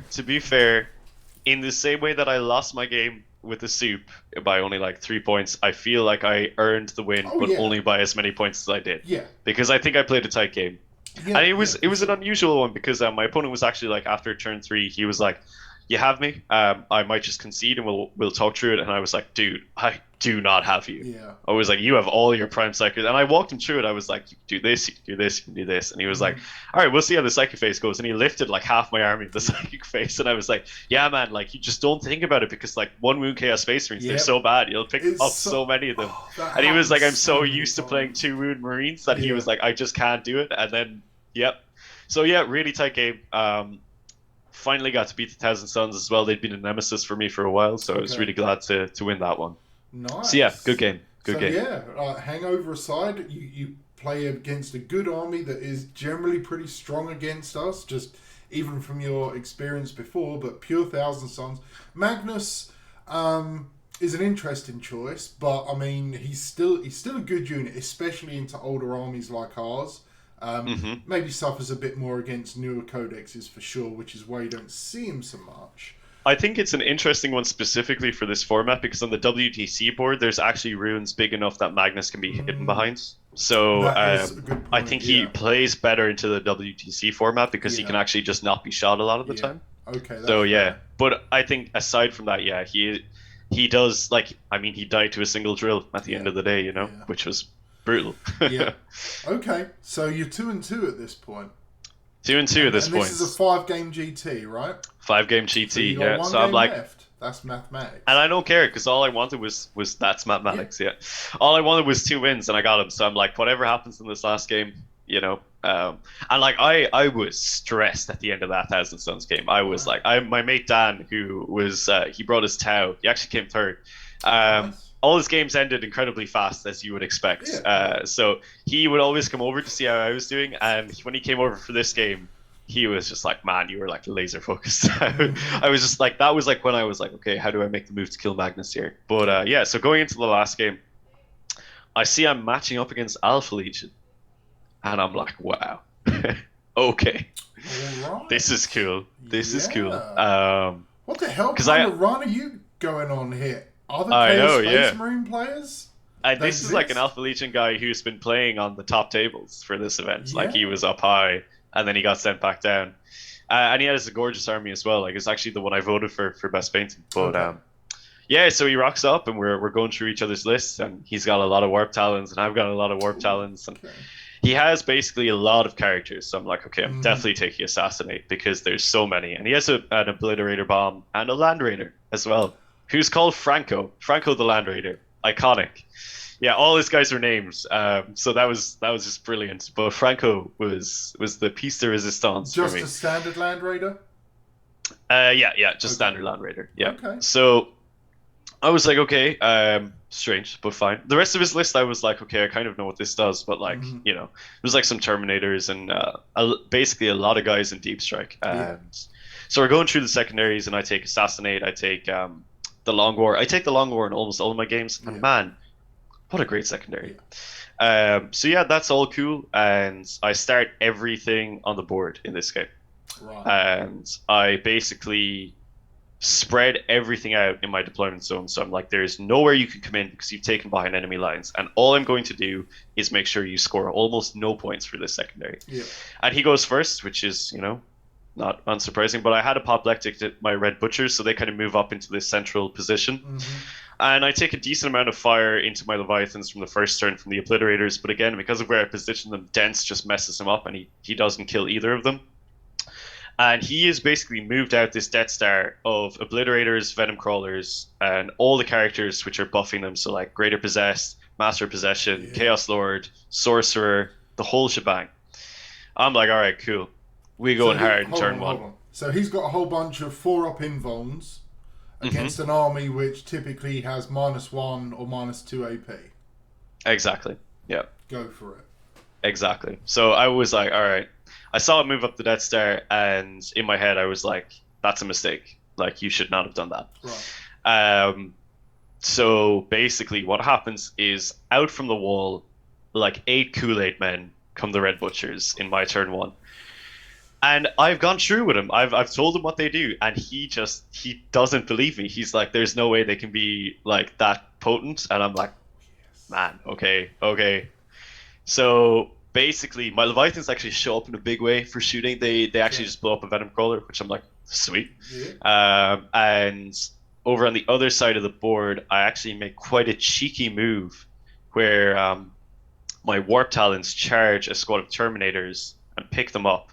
in the same way that I lost my game with the soup by only like 3 points, I feel like I earned the win, only by as many points as I did. Yeah. Because I think I played a tight game. Yeah, and it was an unusual one because my opponent was actually like, after turn 3, he was like, you have me. I might just concede and we'll talk through it. And I was like, dude, I do not have you. Yeah. I was like, you have all your prime psychic. And I walked him through it. I was like, you can do this, you can do this, you can do this. And he was like, all right, we'll see how the psychic phase goes. And he lifted like half my army to the psychic phase. And I was like, yeah, man, like you just don't think about it because like 1 wound chaos space marines, they're so bad. You'll pick up so many of them. And he was like, I'm so used to playing 2 wound marines that he was like, I just can't do it. And then, So yeah, really tight game. Finally got to beat the Thousand Suns as well. They'd been a nemesis for me for a while, so I was really glad to win that one. Nice. So yeah, good game. Good game. Yeah, hangover aside, you play against a good army that is generally pretty strong against us, just even from your experience before, but pure Thousand Suns. Magnus is an interesting choice, but I mean he's still a good unit, especially into older armies like ours. Maybe suffers a bit more against newer codexes for sure, which is why you don't see him so much. I think it's an interesting one specifically for this format because on the WTC board, there's actually runes big enough that Magnus can be hidden behind. So I think he plays better into the WTC format because he can actually just not be shot a lot of the time. Okay. So yeah, but I think aside from that, he does like I mean he died to a single drill at the end Yeah. of the day, Yeah. which was brutal. Yeah. Okay. So you're 2-2 at this point. 2-2 at And this this point. is a 5-game GT, right? 5-game So GT, you got yeah. one So I'm game like, left. That's mathematics. and I don't care because all I wanted was that's mathematics, yeah. All I wanted was 2 wins, and I got them. So I'm like, whatever happens in this last game, and like I was stressed at the end of that Thousand Suns game. I was Wow. like, my mate Dan, who was he brought his Tau. He actually came third. Nice. All his games ended incredibly fast, as you would expect. Yeah. So he would always come over to see how I was doing, and when he came over for this game, he was just like, man, you were like laser focused. I was just like, that was like when I was like, okay, how do I make the move to kill Magnus here? But yeah, so going into the last game, I see I'm matching up against Alpha Legion, and I'm like, wow, okay, All right. this is cool. This is cool. What the hell 'cause kind of run are you going on here? Other I Chaos know, Space yeah. Marine players? And That this is like an exist? Alpha Legion guy who's been playing on the top tables for this event. Like he Yeah. was up high, and then he got sent back down. And he has a gorgeous army as well. Like it's actually the one I voted for best painting. But Okay. yeah, so he rocks up, and we're going through each other's lists, and he's got a lot of warp talents, and I've got a lot of warp talents, and Okay. he has basically a lot of characters. So I'm like, okay, I'm Mhm. definitely taking Assassinate because there's so many, and he has an Obliterator bomb and a Land Raider as well, who's called Franco the Land Raider, iconic. Yeah, all his guys are names. So that was just brilliant. But Franco was the piece de resistance for Just me. a standard Land Raider? Yeah, just Okay. standard Land Raider. Yeah. Okay. So I was like, okay, strange, but fine. The rest of his list, I was like, okay, I kind of know what this does, but like, Mhm. it was like some Terminators and basically a lot of guys in Deep Strike. And so we're going through the secondaries, and I take Assassinate, I take the Long War. I take the Long War in almost all of my games, and Yeah. man, what a great secondary. So yeah, that's all cool, and I start everything on the board in this game. Right. And I basically spread everything out in my deployment zone. So I'm like, there's nowhere you can come in because you've taken behind enemy lines. And all I'm going to do is make sure you score almost no points for this secondary. Yeah. And he goes first, which is, not unsurprising. But I had apoplectic to my red butchers, so they kind of move up into this central position. Mhm. And I take a decent amount of fire into my Leviathans from the first turn from the Obliterators. But again, because of where I position them, Dense just messes him up, and he doesn't kill either of them. And he has basically moved out this Death Star of Obliterators, Venom Crawlers, and all the characters which are buffing them. So like Greater Possessed, Master of Possession, Yeah. Chaos Lord, Sorcerer, the whole shebang. I'm like, all right, cool. We going hard in hold turn on, one. hold on. So he's got a whole bunch of 4-up invulns against Mm-hmm. an army which typically has -1 or -2 AP. Exactly. Yeah. Go for it. Exactly. So I was like, all right. I saw it move up the Death Star, and in my head, I was like, that's a mistake. Like, you should not have done that. Right. So basically, what happens is out from the wall, like 8 Kool-Aid men come the Red Butchers in my turn one. And I've gone through with him. I've told him what they do, and he doesn't believe me. He's like, there's no way they can be like that potent. And I'm like, man, okay. So basically, my Leviathans actually show up in a big way for shooting. They actually just blow up a Venom Crawler, which I'm like, sweet. Yeah. And over on the other side of the board, I actually make quite a cheeky move where my Warp Talons charge a squad of Terminators and pick them up.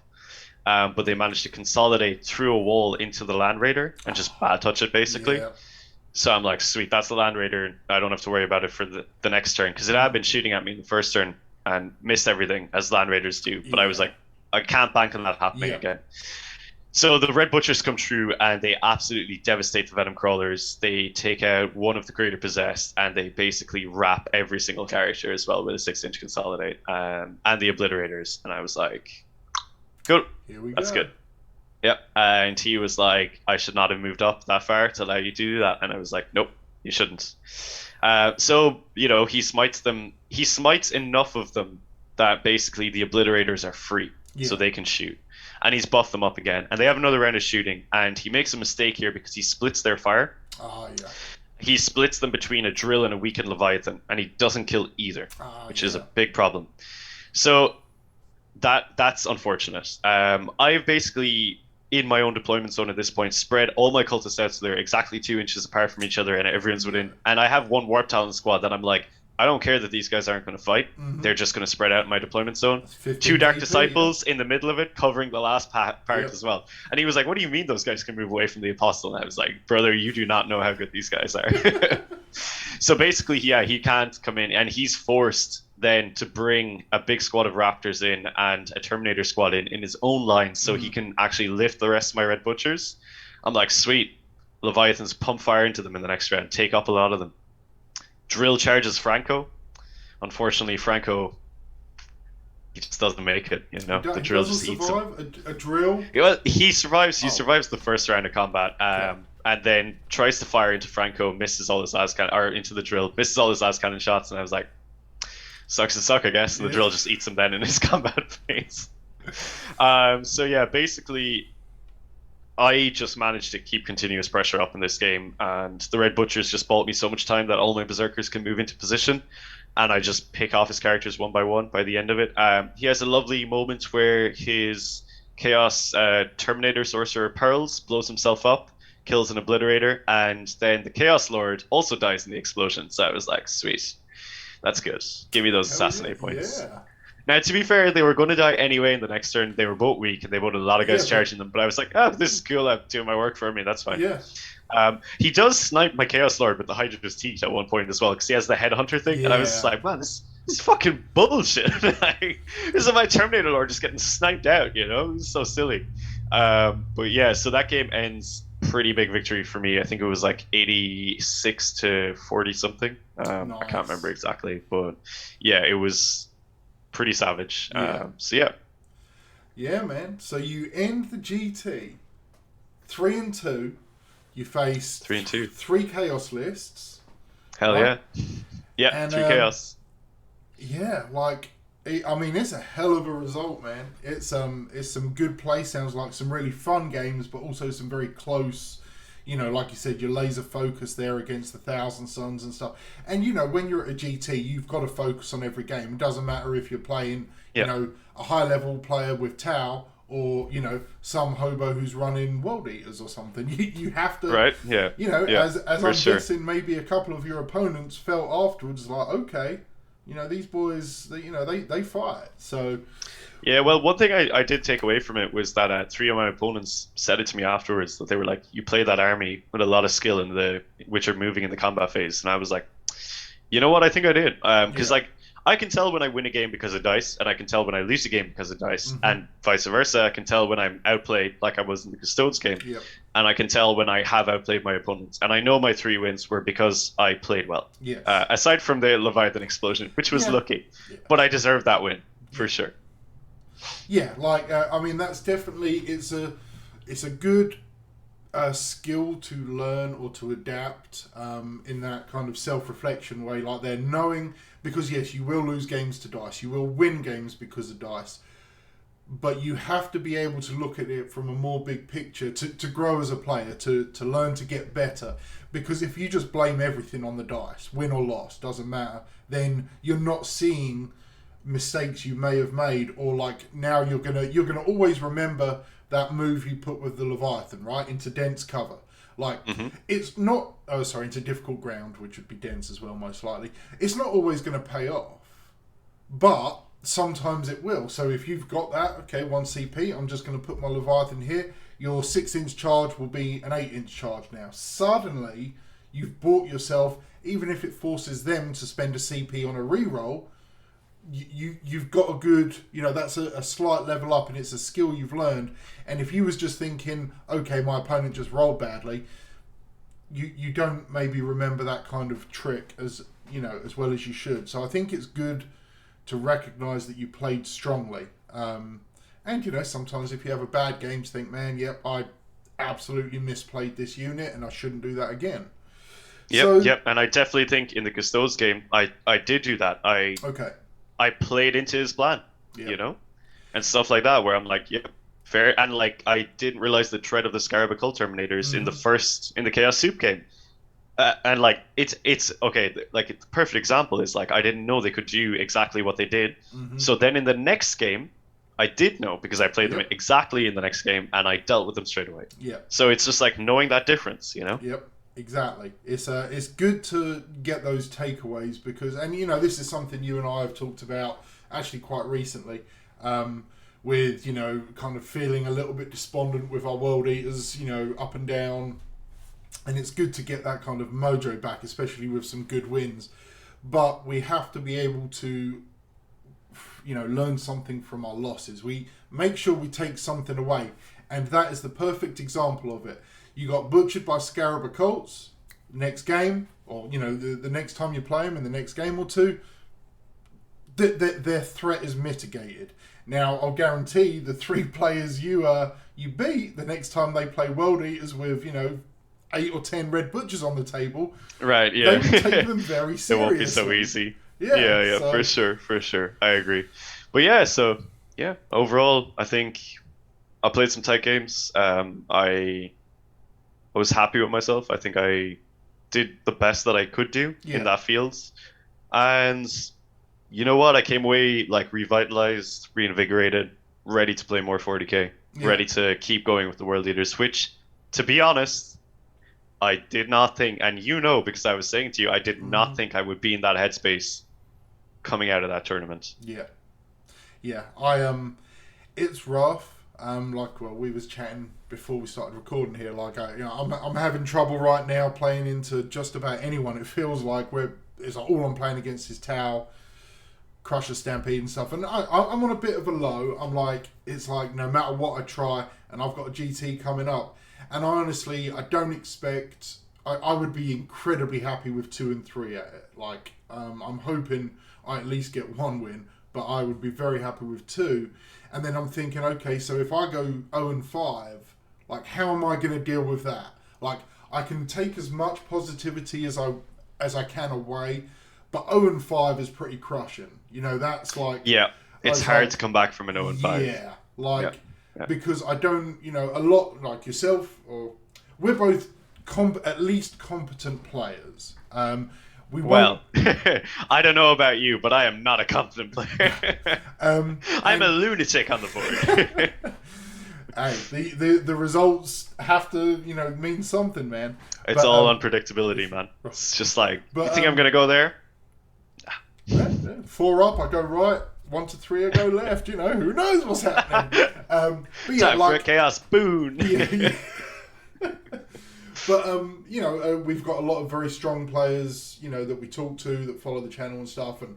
But they manage to consolidate through a wall into the Land Raider and just bad touch it, basically. Yeah. So I'm like, sweet, that's the Land Raider. I don't have to worry about it for the next turn, because it had been shooting at me in the first turn and missed everything, as Land Raiders do. But I was like, I can't bank on that happening again. So the Red Butchers come through, and they absolutely devastate the Venom Crawlers. They take out one of the Greater Possessed, and they basically wrap every single character as well with a 6-inch Consolidate, and the Obliterators. And I was like, good. Here we That's go. good. Yep. And he was like, I should not have moved up that far to allow you to do that. And I was like, nope, you shouldn't. So, he smites them. He smites enough of them that basically the Obliterators are free, so they can shoot. And he's buffed them up again. And they have another round of shooting. And he makes a mistake here because he splits their fire. Yeah. He splits them between a Drill and a Weakened Leviathan. And he doesn't kill either, which is a big problem. So that's unfortunate. I've basically in my own deployment zone at this point, spread all my cultists out so they're exactly 2 inches apart from each other, and everyone's within. And I have one warp talent squad that I'm like, I don't care that these guys aren't going to fight. They're just going to spread out in my deployment zone. That's Two 15 Dark VP, Disciples in the middle of it, covering the last part Yep. as well. And he was like, "What do you mean those guys can move away from the Apostle?" And I was like, "Brother, you do not know how good these guys are." So basically, yeah, he can't come in, and he's forced then to bring a big squad of Raptors in and a Terminator squad in his own line, so he can actually lift the rest of my Red Butchers. I'm like, sweet, Leviathans, pump fire into them in the next round, take up a lot of them. Drill charges Franco. Unfortunately, Franco, he just doesn't make it. You know, the drill just eats him. A drill. Well, he survives. He survives the first round of combat, and then tries to fire into Franco, misses all his last cannon, or into the drill, misses all his last cannon shots, and I was like, sucks to suck, I guess. And the drill just eats him then in his combat phase. So yeah, basically, I just managed to keep continuous pressure up in this game, and the Red Butchers just bought me so much time that all my Berserkers can move into position, and I just pick off his characters one by one by the end of it. He has a lovely moment where his Chaos Terminator Sorcerer Pearls blows himself up, kills an Obliterator, and then the Chaos Lord also dies in the explosion. So I was like, sweet, that's good. Give me those assassinate points. Yeah. Now, to be fair, they were going to die anyway in the next turn. They were both weak, and they both had a lot of guys charging them. But I was like, oh, this is cool. I'm doing my work for me. That's fine. Yeah. He does snipe my Chaos Lord with the Hydra's Teeth at one point as well, because he has the Headhunter thing. And I was just like, man, this is fucking bullshit. Like, this is my Terminator Lord just getting sniped out, you know? It's so silly. But yeah, so that game ends pretty big victory for me. I think it was like 86 to 40 something. Nice. I can't remember exactly. But yeah, it was pretty savage. So yeah. Yeah, man. So you end the GT 3-2. You face 3-2. 3 chaos lists. Hell right? yeah. Yeah, And, 3 chaos. Yeah, like I mean, it's a hell of a result, man. It's some good play. Sounds like some really fun games, but also some very close. You know, like you said, you're laser focused there against the Thousand Suns and stuff. And you know, when you're at a GT, you've got to focus on every game. It doesn't matter if you're playing, you know, a high level player with Tau, or you know, some hobo who's running World Eaters or something. You have to, right? Yeah. You know, yeah, as I'm guessing, maybe a couple of your opponents felt afterwards, like, okay, you know, these boys, they fight. So. Yeah, well, one thing I did take away from it was that 3 of my opponents said it to me afterwards, that they were like, you play that army with a lot of skill which are moving in the combat phase. And I was like, you know what, I think I did. Because like, I can tell when I win a game because of dice, and I can tell when I lose a game because of dice, and vice versa. I can tell when I'm outplayed, like I was in the Custodes game, and I can tell when I have outplayed my opponents. And I know my 3 wins were because I played well. Aside from the Leviathan explosion, which was lucky, but I deserved that win for sure. Yeah, like I mean, that's definitely it's a good skill to learn or to adapt in that kind of self-reflection way. Like they're knowing, because yes, you will lose games to dice, you will win games because of dice, but you have to be able to look at it from a more big picture to grow as a player, to learn to get better. Because if you just blame everything on the dice, win or loss, doesn't matter, then you're not seeing mistakes you may have made, or like now you're gonna always remember that move you put with the Leviathan, right, into dense cover. Like it's not into difficult ground, which would be dense as well, most likely. It's not always going to pay off, but sometimes it will. So if you've got that, okay, 1 CP, I'm just going to put my Leviathan here. Your 6-inch charge will be an 8-inch charge now. Suddenly you've bought yourself, even if it forces them to spend a CP on a reroll, you've got a good, you know, that's a slight level up, and it's a skill you've learned. And if you was just thinking, okay, my opponent just rolled badly, you don't maybe remember that kind of trick as, you know, as well as you should. So I think it's good to recognize that you played strongly. And you know, sometimes if you have a bad game, to think, man, yep, I absolutely misplayed this unit and I shouldn't do that again. Yep, and I definitely think in the Custodes game I did do that. I played into his plan, you know, and stuff like that, where I'm like, yeah, fair. And like, I didn't realize the threat of the Scarab Occult Terminators in the Chaos Soup game. And like, it's okay. Like, the perfect example is like, I didn't know they could do exactly what they did. So then in the next game, I did know because I played them Yep. exactly in the next game and I dealt with them straight away. Yep. So it's just like knowing that difference, you know? Yep. Exactly. It's good to get those takeaways because, and this is something you and I have talked about actually quite recently. With kind of feeling a little bit despondent with our world eaters, up and down, and it's good to get that kind of mojo back, especially with some good wins. But we have to be able to, learn something from our losses. We make sure we take something away, and that is the perfect example of it. You got butchered by Scarab Colts next game, or the next time you play them in the next game or two. Their threat is mitigated. Now, I'll guarantee the 3 players you beat the next time they play World Eaters with 8 or 10 Red Butchers on the table, right? Yeah, they will take them very seriously. It won't be so easy. Yeah, so... for sure. I agree. But yeah, so yeah, overall, I think I played some tight games. I was happy with myself. I think I did the best that I could do in that field, and you know what? I came away like revitalized, reinvigorated, ready to play more 40k, ready to keep going with the World Leaders, which, to be honest, I did not think, and because I was saying to you, I did not think I would be in that headspace coming out of that tournament. Yeah. It's rough. We was chatting before we started recording here. I'm having trouble right now playing into just about anyone. It feels like it's like all I'm playing against is Tau, Crusher, Stampede and stuff, and I'm on a bit of a low. It's like no matter what I try, and I've got a GT coming up, and honestly, I don't expect. I would be incredibly happy with 2 and 3 at it. I'm hoping I at least get 1 win, but I would be very happy with 2. And then I'm thinking, okay, so if I go 0 and 5, how am I going to deal with that? I can take as much positivity as I can away. But 0 and 5 is pretty crushing. That's it's hard to come back from an 0 and 5. Yeah, because I don't, a lot like yourself, or we're both at least competent players. I don't know about you, but I am not a competent player. I'm a lunatic on the board. Hey, the results have to, mean something, man. It's all unpredictability, man. It's just you think I'm going to go there? 4 up, I go right. 1 to 3, I go left. Who knows what's happening? Time for a chaos boon. But we've got a lot of very strong players, that we talk to, that follow the channel and stuff, and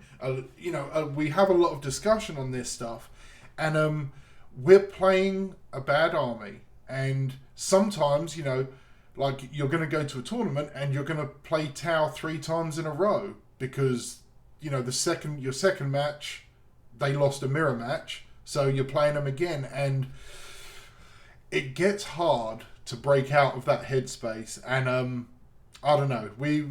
we have a lot of discussion on this stuff, and we're playing a bad army, and sometimes you're going to go to a tournament and you're going to play Tau 3 times in a row because your second match they lost a mirror match, so you're playing them again, and it gets hard to break out of that headspace. And I don't know, we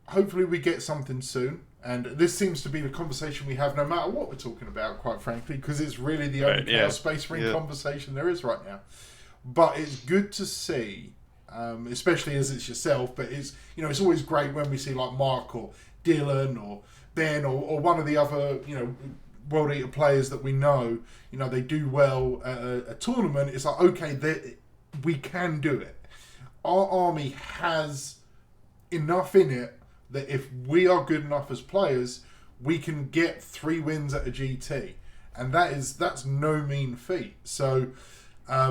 hopefully we get something soon, and this seems to be the conversation we have no matter what we're talking about, quite frankly, because it's really the only Chaos Space Marine conversation there is right now. But it's good to see, especially as it's yourself, but it's it's always great when we see like Mark or Dylan or Ben or one of the other World Eater players that we know, they do well at a tournament. It's like, okay, we can do it. Our army has enough in it that if we are good enough as players, we can get 3 wins at a GT, and that's no mean feat. So I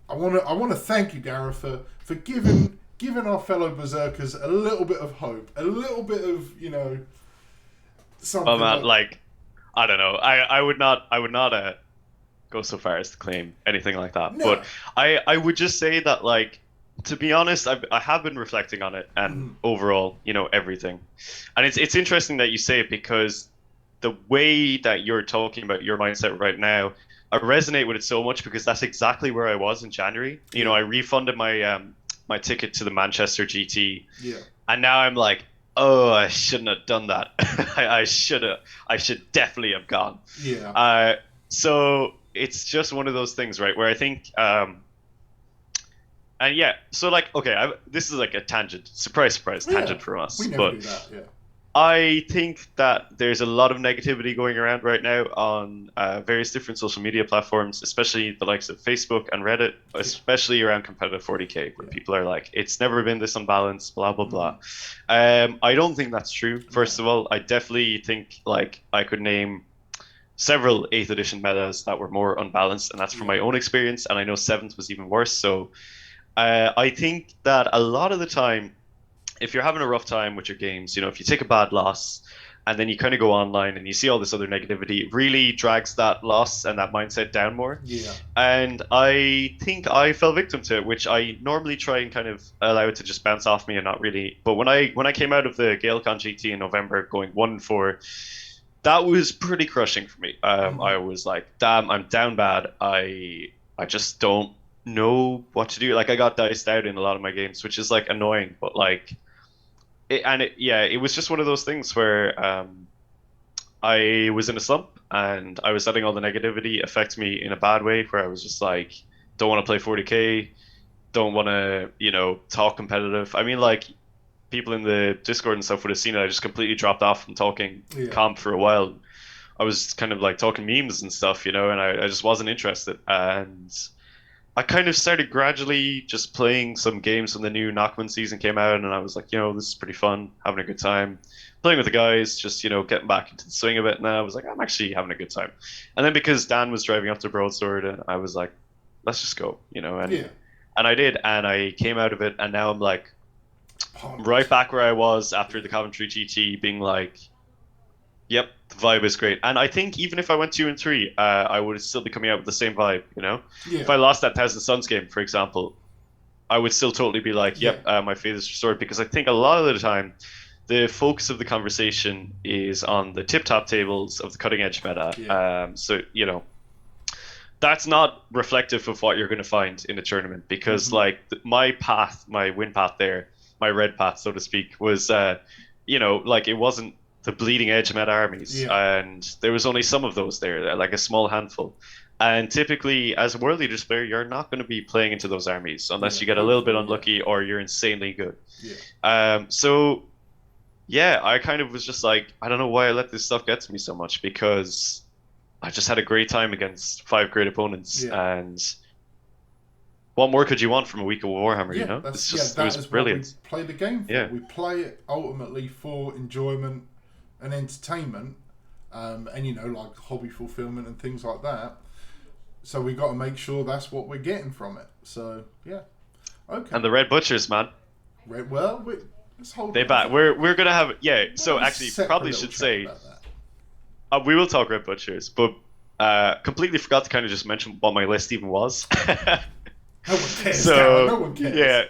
want to thank you, Dara, for giving our fellow Berzerkers a little bit of hope, a little bit of something. Oh man, I don't know. I would not go so far as to claim anything like that. No. But I would just say that to be honest, I have been reflecting on it, and overall, everything. And it's interesting that you say it, because the way that you're talking about your mindset right now, I resonate with it so much, because that's exactly where I was in January. I refunded my my ticket to the Manchester GT. Yeah. And now I'm like, oh, I shouldn't have done that. I should definitely have gone. Yeah. So it's just one of those things, right, where I think and yeah, so okay, this is like a tangent, surprise, tangent for us. We never do that, yeah. I think that there's a lot of negativity going around right now on various different social media platforms, especially the likes of Facebook and Reddit, especially around competitive 40K, where people are like, it's never been this unbalanced, blah, blah, blah. I don't think that's true, first of all. I definitely think like I could name several 8th edition metas that were more unbalanced, and that's from my own experience, and I know 7th was even worse. So I think that a lot of the time, if you're having a rough time with your games, if you take a bad loss and then you kind of go online and you see all this other negativity, it really drags that loss and that mindset down more. Yeah. And I think I fell victim to it, which I normally try and kind of allow it to just bounce off me and not really. But when I came out of the GaleCon GT in November, going 1-4, that was pretty crushing for me. I was like, damn, I'm down bad. I just don't know what to do. Like I got diced out in a lot of my games, which is like annoying, but like. It was just one of those things where I was in a slump and I was letting all the negativity affect me in a bad way, where I was just like, don't want to play 40K, don't want to, talk competitive. I mean, like, people in the Discord and stuff would have seen it. I just completely dropped off from talking comp for a while. I was kind of like talking memes and stuff, and I just wasn't interested. And I kind of started gradually just playing some games when the new Knockman season came out, and I was like, this is pretty fun, having a good time. Playing with the guys, just, getting back into the swing of it, and I was like, I'm actually having a good time. And then because Dan was driving up to Broadsword, and I was like, let's just go, and I did, and I came out of it, and now I'm like, right back where I was after the Coventry GT, being like, yep, the vibe is great. And I think even if I went 2 and 3, I would still be coming out with the same vibe, If I lost that Thousand Suns game, for example, I would still totally be like, yep, my faith is restored. Because I think a lot of the time, the focus of the conversation is on the tip-top tables of the cutting-edge meta. So, that's not reflective of what you're going to find in a tournament. Because, like, my win path there, my red path, so to speak, was, like, it wasn't the bleeding edge meta armies, and there was only some of those there, like a small handful. And typically, as a World Leaders player, you're not going to be playing into those armies unless you get a little bit unlucky or you're insanely good. So, I kind of was just like, I don't know why I let this stuff get to me so much, because I just had a great time against 5 great opponents, and what more could you want from a week of Warhammer? It was brilliant. What we play the game for. We play it ultimately for enjoyment and entertainment, and like hobby fulfillment and things like that. So we got to make sure that's what we're getting from it. So okay. And the Red Butchers, man. Let's hold. They back. We're gonna have So actually, probably should say we will talk Red Butchers, but completely forgot to kind of just mention what my list even was. No one cares. No one cares. Yeah.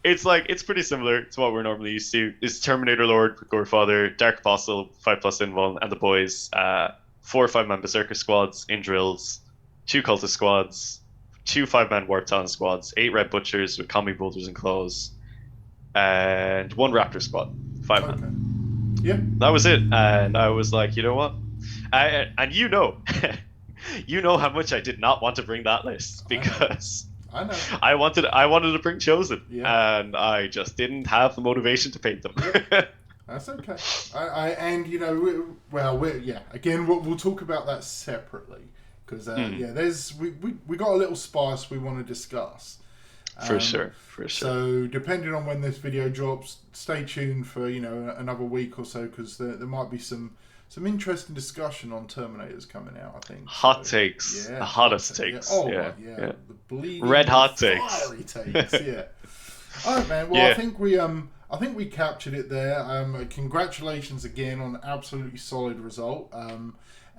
It's pretty similar to what we're normally used to. It's Terminator Lord with Gorefather, Dark Apostle, 5+ Invuln, and the boys, 4 or 5-man Berzerker squads in drills, 2 Cultist squads, 2 5-man Warp Talon squads, 8 Red Butchers with Combi Boulders and Claws, and 1 Raptor squad, 5-man. Okay. Yeah. That was it. And I was like, you know what? And you know how much I did not want to bring that list, because I know. I wanted to bring Chosen, and I just didn't have the motivation to paint them. That's okay. Again, we'll talk about that separately, because we got a little spice we want to discuss. For sure. So depending on when this video drops, stay tuned for another week or so, because there might be some interesting discussion on Terminators coming out, I think. Hot takes. The hottest takes. The bleeding red hot takes. Fiery takes, All right, man. Well, I think we captured it there. Congratulations again on an absolutely solid result.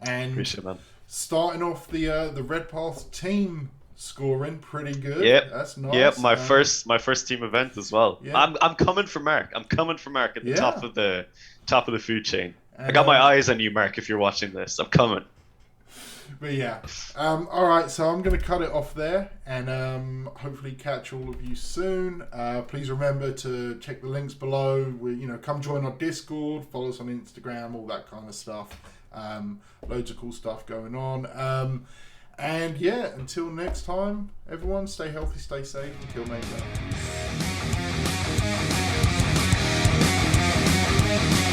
And appreciate it, man. Starting off the Red Path team scoring pretty good. Yep. That's nice. Yep, my first team event as well. I'm coming for Mark. I'm coming for Mark at the top of the food chain. And I got my eyes on you, Mark, if you're watching this. I'm coming. But all right, so I'm going to cut it off there, and hopefully catch all of you soon. Please remember to check the links below. Come join our Discord, follow us on Instagram, all that kind of stuff. Loads of cool stuff going on. And until next time, everyone, stay healthy, stay safe, and kill names out.